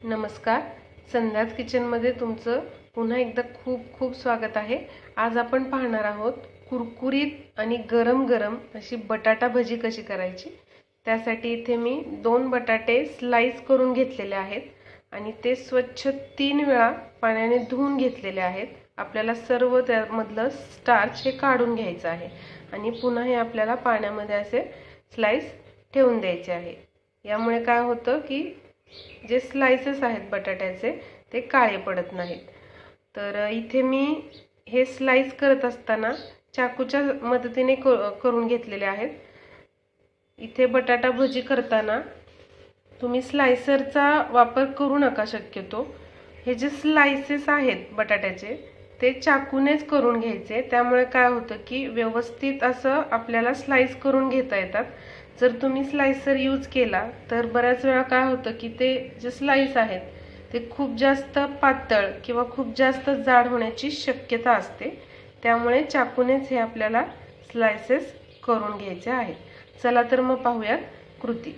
नमस्कार. संध्याच किचनमध्ये तुमचं पुन्हा एकदा खूप खूप स्वागत आहे. आज आपण पाहणार आहोत कुरकुरीत आणि गरम गरम अशी बटाटा भजी कशी करायची. त्यासाठी इथे मी 2 बटाटे स्लाइस करून घेतलेले आहेत आणि ते स्वच्छ 3 वेळा पाण्याने धुवून घेतलेले आहेत. आपल्याला सर्व त्यामधलं स्टार्च हे काढून घ्यायचं आहे आणि पुन्हा हे आपल्याला पाण्यामध्ये असे स्लाइस ठेवून द्यायचे आहे. यामुळे काय होतं की जे स्लाइसेस आहेत बटाट्याचे ते काळे पडत नाहीत. तर इथे मी हे स्लाइस करत असताना चाकूच्या मदतीने करून घेतलेले आहेत. इथे बटाटा भजी करताना तुम्ही स्लाइसरचा वापर करू नका शक्यतो. हे जे स्लाइसेस आहेत बटाट्याचे ते चाकूनेच करून घ्यायचे. त्यामुळे काय होतं की व्यवस्थित असं आपल्याला स्लाइस करून घेता येतात. जर तुम्ही स्लाइसर यूज केला तर बऱ्याच वेळा काय होतं की ते जे स्लाइस आहेत ते खूप जास्त पातळ किंवा खूप जास्त जाड होण्याची शक्यता असते. त्यामुळे चाकूनेच हे आपल्याला स्लाइसेस करून घ्यायचे आहेत. चला तर मग पाहूयात कृती.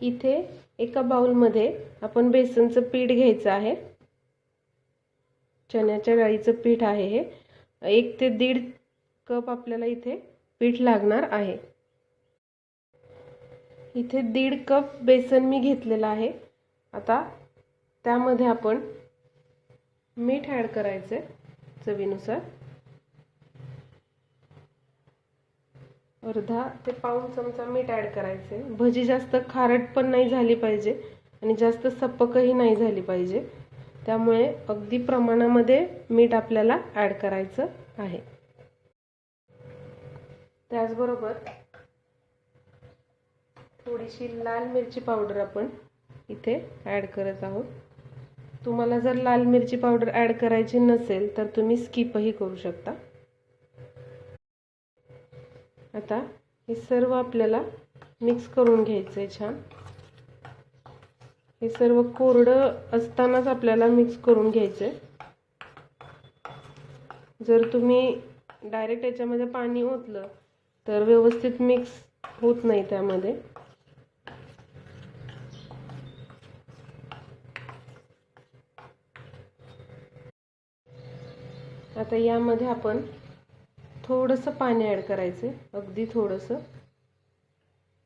इथे एका बाउलमध्ये आपण बेसनचं पीठ घ्यायचं आहे. चण्याच्या डाळीचं पीठ आहे हे. 1 ते 1.5 कप आपल्याला इथे पीठ लागणार आहे. इथे 1.5 कप बेसन मी घेतलेलं आहे. आता त्यामध्ये आपण मीठ ॲड करायचे चवीनुसार. अर्धा ते पाऊण चमचा मीठ ॲड करायचे. भजी जास्त खारट पण नाही झाली पाहिजे आणि जास्त सपकही नाही झाली पाहिजे. त्यामुळे अगदी प्रमाणामध्ये मीठ आपल्याला ॲड करायचं आहे. त्याचबरोबर थोडीशी लाल मिरची पावडर आपण इथे ॲड करत आहोत. तुम्हाला जर लाल मिरची पावडर ॲड करायची नसेल तर तुम्ही स्किपही करू शकता. आता हे सर्व आपल्याला मिक्स करून घ्यायचं आहे छान. हे सर्व कोरडं असतानाच आपल्याला मिक्स करून घ्यायचं आहे. जर तुम्ही डायरेक्ट याच्यामध्ये पाणी ओतलं तर व्यवस्थित मिक्स होत नाही त्यामध्ये. आता यामध्ये आपण थोडंसं पाणी ॲड करायचं, अगदी थोडंसं,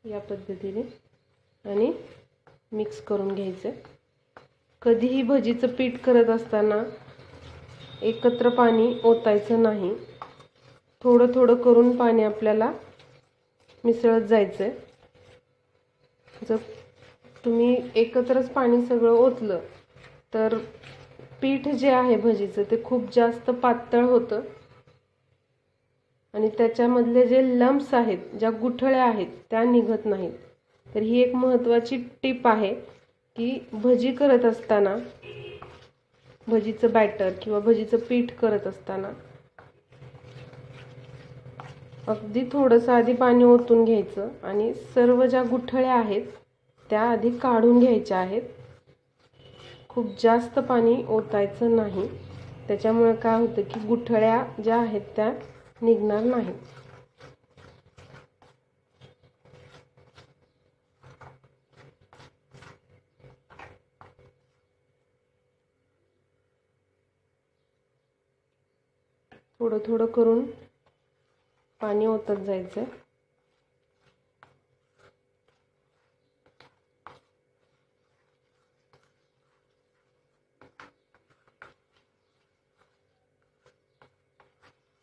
या पद्धतीने, आणि मिक्स करून घ्यायचं. कधीही भजीचं पीठ करत असताना एकत्र पाणी ओतायचं नाही. थोडं थोडं करून पाणी आपल्याला मिसळत जायचं. जर तुम्ही एकत्रच पाणी सगळं ओतलं तर पीठ जे आहे भजीचं ते खूप जास्त पातळ होतं आणि त्याच्यामधले जे लम्प्स आहेत, ज्या गुठळ्या आहेत, त्या निघत नाहीत. तर ही एक महत्त्वाची टिप आहे की भजी करत असताना, भजीचं बॅटर किंवा भजीचं पीठ करत असताना अगदी थोडंसं आधी पाणी ओतून घ्यायचं आणि सर्व ज्या गुठळ्या आहेत त्या आधी काढून घ्यायच्या आहेत. खूप जास्त पाणी ओतायचं नाही. त्याच्यामुळे काय होतं की गुठळ्या ज्या आहेत त्या निघणार नाहीत. थोडं थोडं करून पाणी ओतत जायचं.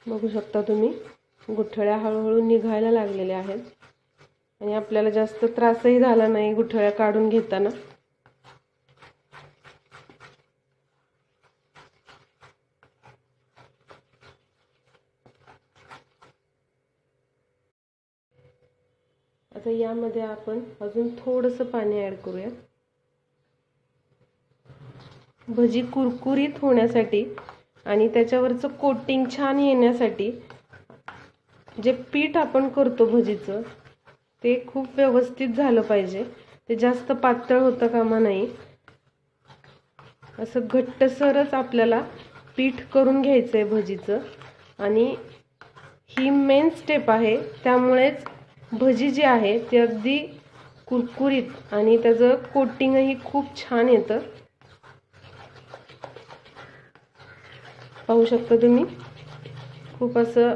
बघू शकता तुम्ही, गुठळ्या हळूहळू निघायला लागलेल्या आहेत आणि आपल्याला जास्त त्रासही झाला नाही गुठळ्या काढून घेताना. आता यामध्ये आपण अजून थोडंसं पाणी ॲड करूया. भजी कुरकुरीत होण्यासाठी आणि त्याच्यावरचं कोटिंग छान येण्यासाठी जे पीठ आपण करतो भजीचं ते खूप व्यवस्थित झालं पाहिजे. ते जास्त पातळ होतं कामा नाही. असं घट्टसरच आपल्याला पीठ करून घ्यायचं आहे भजीचं. आणि ही मेन स्टेप आहे. त्यामुळेच भजी जी आहे ती अगदी कुरकुरीत आणि त्याचं कोटिंगही खूप छान येतं. पाहू शकता तुम्ही, खूप असं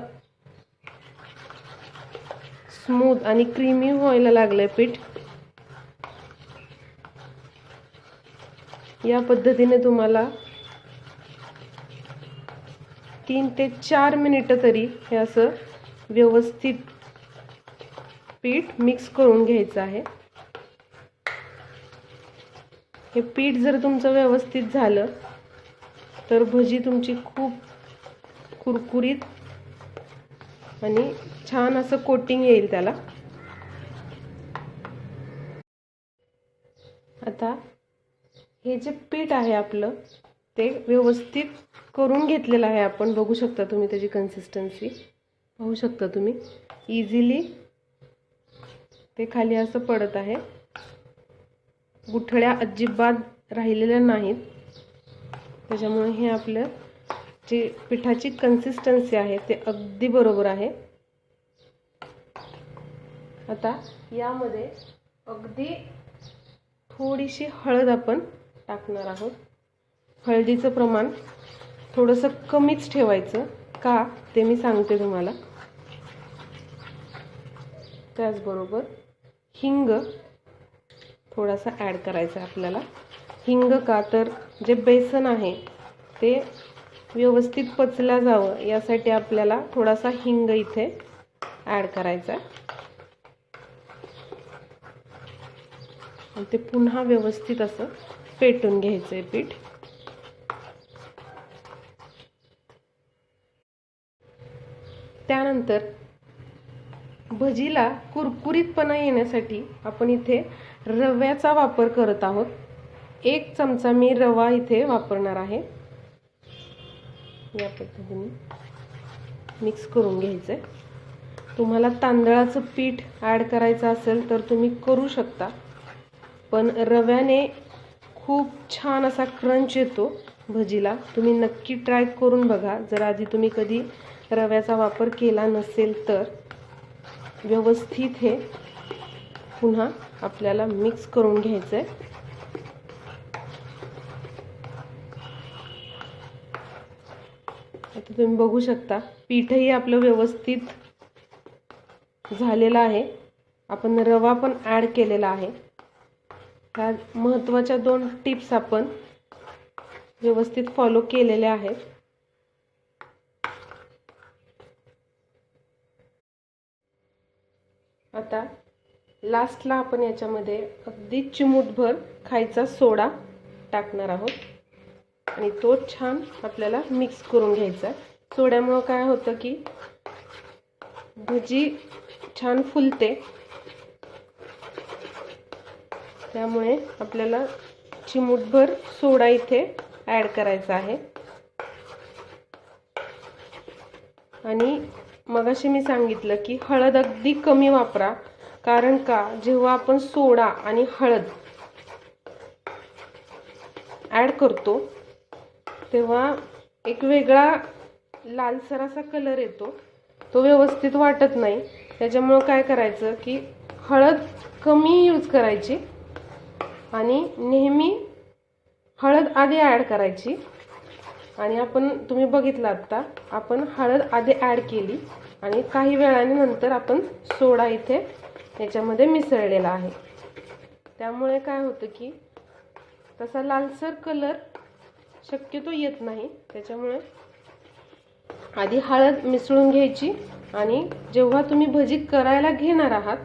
स्मूथ आणि क्रीमी व्हायला लागलंय पीठ. या पद्धतीने तुम्हाला 3 ते 4 मिनिटं तरी हे असं व्यवस्थित पीठ मिक्स करून घ्यायचं आहे. हे पीठ जर तुमचं व्यवस्थित झालं तर भजी तुमची खूप कुरकुरीत आणि छान असं कोटिंग येईल त्याला. आता हे जे पीठ आहे आपलं ते व्यवस्थित करून घेतलेलं आहे आपण. बघू शकता तुम्ही त्याची कन्सिस्टन्सी पाहू शकता तुम्ही. इझिली ते खाली असं पडत आहे. गुठळ्या अजिबात राहिलेल्या नाहीत. त्याच्यामुळे हे आपलं जे पिठाची कन्सिस्टन्सी आहे ते अगदी बरोबर आहे. आता यामध्ये अगदी थोडीशी हळद आपण टाकणार आहोत. हळदीचं प्रमाण थोडंसं कमीच ठेवायचं, का ते मी सांगते तुम्हाला. त्याचबरोबर हिंग थोडासा ॲड करायचा आहे आपल्याला. हिंग का तर जे बेसन आहे ते व्यवस्थित पचल्या जावं यासाठी आपल्याला थोडासा हिंग इथे ॲड करायचा आहे. आणि ते पुन्हा व्यवस्थित असं फेटून घ्यायचं आहे पीठ. त्यानंतर भजीला कुरकुरीतपणा येण्यासाठी आपण इथे रव्याचा वापर करत आहोत. 1 चमचा मी रवा इथे वापरणार आहे. या पद्धतीने मिक्स करून घ्यायचं आहे. तुम्हाला तांदळाचं पीठ ॲड करायचं असेल तर तुम्ही करू शकता, पण रव्याने खूप छान असा क्रंच येतो भजीला. तुम्ही नक्की ट्राय करून बघा. जर आधी तुम्ही कधी रव्याचा वापर केला नसेल तर. व्यवस्थित हे पुन्हा आपल्याला मिक्स करून घ्यायचं आहे. आता तुम्ही बघू शकता पीठही आपलं व्यवस्थित झालेलं आहे. आपण रवा पण ॲड केलेला आहे. ह्या महत्त्वाच्या 2 टिप्स आपण व्यवस्थित फॉलो केलेल्या आहेत. आता लास्टला आपण याच्यामध्ये अगदी चिमूटभर खायचा सोडा टाकणार आहोत आणि तो छान आपल्याला मिक्स करून घ्यायचा. सोड्यामुळं काय होतं की भजी छान फुलते. त्यामुळे आपल्याला चिमूटभर सोडा इथे ॲड करायचा आहे. आणि मगाशी मी सांगितलं की हळद अगदी कमी वापरा, कारण का जेव्हा आपण सोडा आणि हळद ॲड करतो तेव्हा एक वेगळा लालसर असा कलर येतो, तो व्यवस्थित वाटत नाही. त्याच्यामुळं काय करायचं की हळद कमी यूज करायची आणि नेहमी हळद आधी ॲड करायची. आणि तुम्ही बघितलं आता आपण हळद आधी ॲड केली आणि काही वेळाने नंतर आपण सोडा इथे याच्यामध्ये मिसळलेला आहे. त्यामुळे काय होतं की तसा लालसर कलर शक्यतो येत नाही. त्याच्यामुळे आधी हळद मिसळून घ्यायची आणि जेव्हा तुम्ही भजी करायला घेणार आहात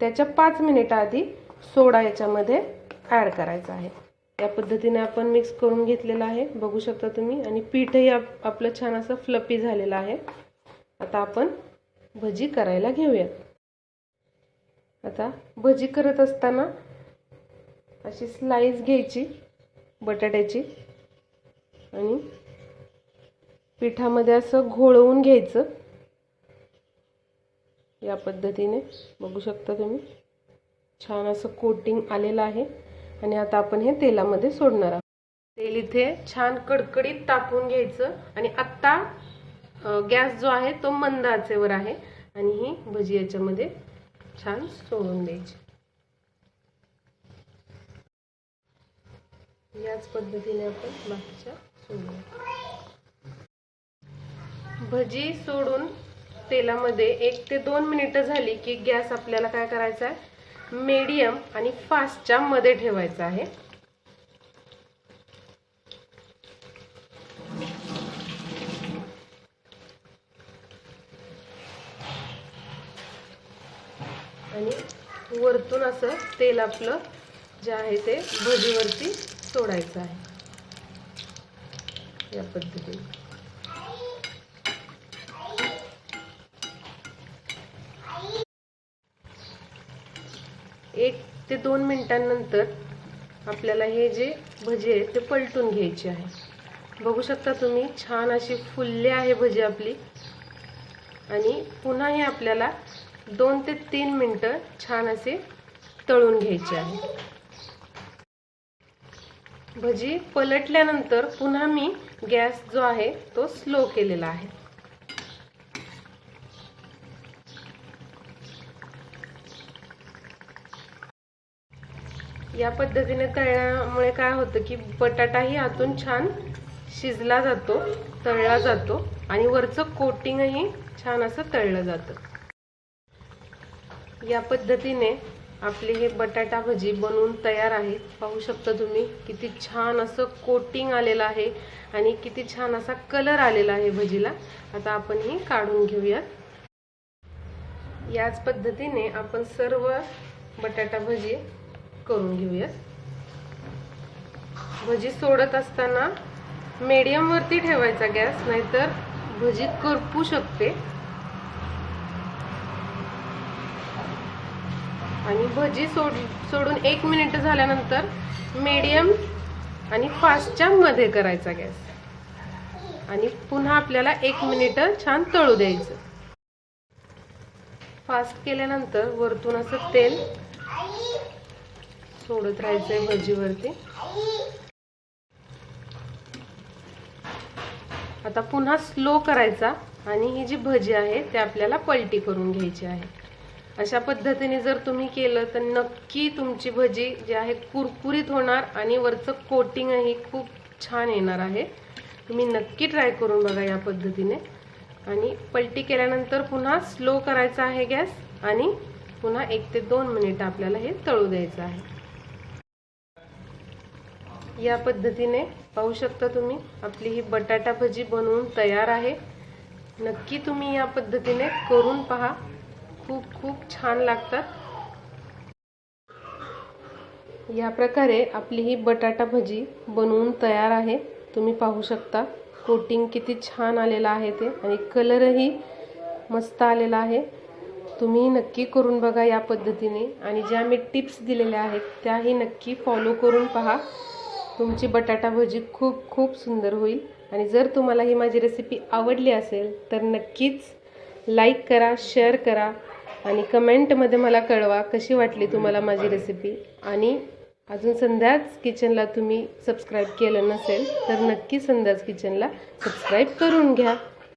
त्याच्या 5 मिनिटं आधी सोडा याच्यामध्ये ॲड करायचा आहे. या पद्धतीने आपण मिक्स करून घेतलेलं आहे. बघू शकता तुम्ही. आणि पीठही आपलं छान असं फ्लफी झालेलं आहे. आता आपण भजी करायला घेऊयात. आता भजी करत असताना अशी स्लाइस घ्यायची बटाट्याची आणि पिठामध्ये असं घोळवून घ्यायचं. या पद्धतीने बघू शकता तुम्ही. छान असं कोटिंग आलेलं आहे. आणि आता आपण हे तेलामध्ये सोडणार आहोत. तेल इथे छान कडकडीत तापवून घ्यायचं आणि आत्ता गॅस जो आहे तो मंद आचेवर आहे आणि ही भजी याच्यामध्ये छान सोडून द्यायची. याच पद्धतीने आपण बाकीच्या सोडूया. भजी सोडून तेलामध्ये 1 ते 2 मिनिटं झाली की गॅस आपल्याला काय करायचा आहे, मीडियम आणि फास्टच्या मध्ये ठेवायचा आहे. आणि वरतून असं तेल आपलं जे आहे ते भजीवरती सोडायचं आहे या पद्धतीने. 1 ते 2 मिनिटांनंतर आपल्याला हे जे भजी आहे ते पलटून घ्यायचे आहे. बघू शकता तुम्ही, छान अशी फुलली आहे भजी आपली. आणि पुन्हा हे आपल्याला 2 ते 3 मिनिटं छान असे तळून घ्यायचे आहे. भजी पलटल्यानंतर पुन्हा मी गॅस जो आहे तो स्लो केलेला आहे. या पद्धतीने तळल्यामुळे काय होतं की बटाटाही आतून छान शिजला जातो, तळला जातो आणि वरचं कोटिंगही छान असं तळलं जातं. या पद्धतीने आपली हे बटाटा भजी बनवून तयार आहे. पाहू शकता तुम्ही किती छान असं कोटिंग आलेलं आहे आणि किती छान असा कलर आलेला आहे भजीला. आता आपण ही काढून घेऊयात. याच पद्धतीने आपण सर्व बटाटा भजी करून घेऊयात. भजी सोडत असताना मीडियम वरती ठेवायचा गॅस, नाहीतर भजी करपू शकते. आणि भजी सोडून 1 मिनिट झाल्यानंतर मीडियम आणि फास्टच्या मध्ये करायचा गॅस आणि पुन्हा आपल्याला 1 मिनिट छान तळू द्यायचं. फास्ट केल्यानंतर वरतून असं तेल सोडत राहायचंय भजीवरती. आता पुन्हा स्लो करायचा आणि ही जी भजी आहे ते आपल्याला पलटी करून घ्यायची आहे. अशा पद्धतीने जर तुम्ही केलं तर नक्की तुमची भजी जी आहे कुरकुरीत होणार आणि वरचं कोटिंगही खूप छान येणार आहे. तुम्ही नक्की ट्राय करून बघा या पद्धतीने. आणि पलटी केल्यानंतर पुन्हा स्लो करायचा आहे गॅस आणि पुन्हा 1 ते 2 मिनिट आपल्याला हे तळू द्यायचं आहे. या पद्धतीने पाहू शकता तुम्ही, आपली ही बटाटा भजी बनवून तयार आहे. नक्की तुम्ही या पद्धतीने करून पहा, खूप खूप छान लागतात. या प्रकारे आपली ही बटाटा भजी बनवून तयार आहे. तुम्ही पाहू शकता कोटिंग किती छान आलेला आहे ते आणि कलरही मस्त आलेला आहे. तुम्ही नक्की करून बघा या पद्धतीने आणि ज्या मी टिप्स दिलेल्या आहेत त्याही नक्की फॉलो करून पहा. तुमची बटाटा भजी खूप खूप सुंदर होईल. आणि जर तुम्हाला ही माझी रेसिपी आवडली असेल तर नक्कीच लाईक करा, शेअर करा आणि कमेंटमध्ये मला कळवा कशी वाटली तुम्हाला माझी रेसिपी. आणि अजून संध्याच किचनला तुम्ही सबस्क्राईब केलं नसेल तर नक्की संध्याच किचनला सबस्क्राईब करून घ्या.